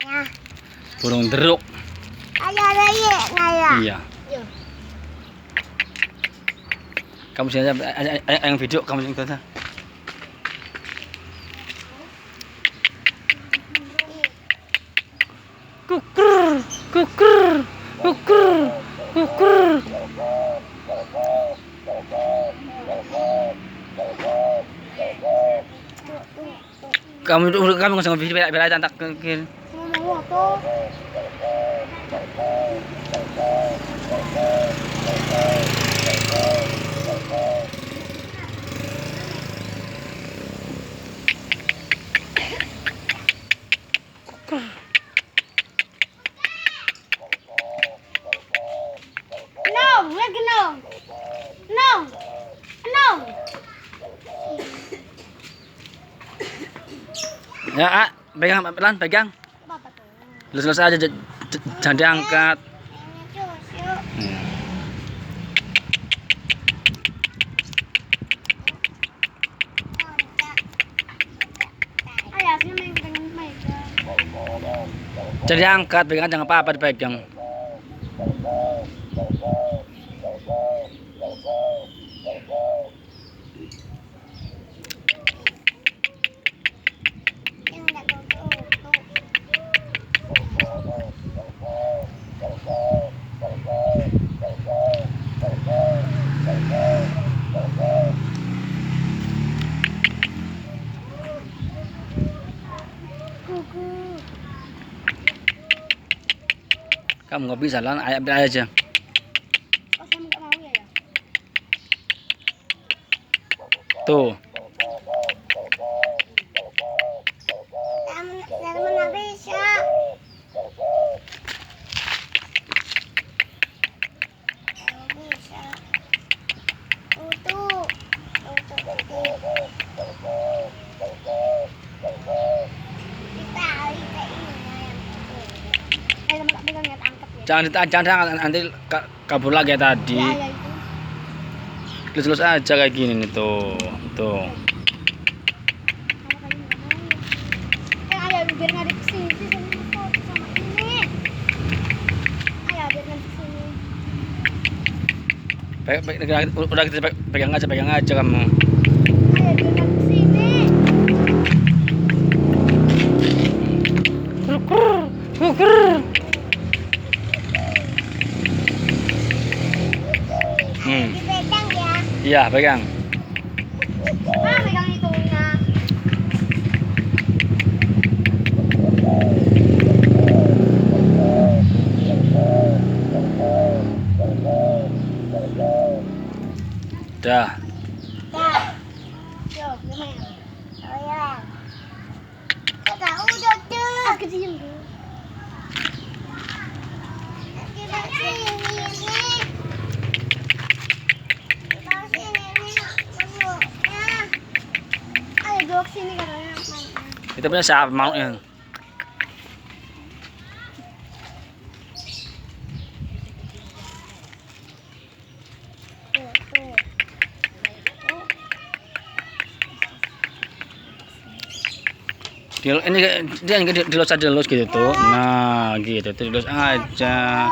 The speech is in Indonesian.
Ya. Burung deruk. Iya. Kamu sini aja, yang video kamu yang sana. Kukur, kukur, kukur, kukur. Kamu nggak usah video bela tak kir. Ya, pegang pelan, pegang. Lurus aja, jangan diangkat. Jadi angkat, pegang jangan apa-apa dipegang. Kamu nggak bisa lah, ayam aja. Tuh. Jangan nanti kabur lagi ya tadi. Lurus aja kayak gini nih tuh. Tuh. Biar nggak kesini sama ini. Ayo biar nggak kesini. Udah kita pegang aja kamu. Ayo biar nggak kesini. Kukur, kukur. Dipegang ya. Iya, pegang. Pegang itunya. Dah. Yo, gimana? Oh ya. Udah tuh. Aku diem dulu. Kita sini nih. Ayo sini katanya. Kita punya siapa mau yang? Ini dia dilus aja gitu tuh. Nah, gitu dilus aja.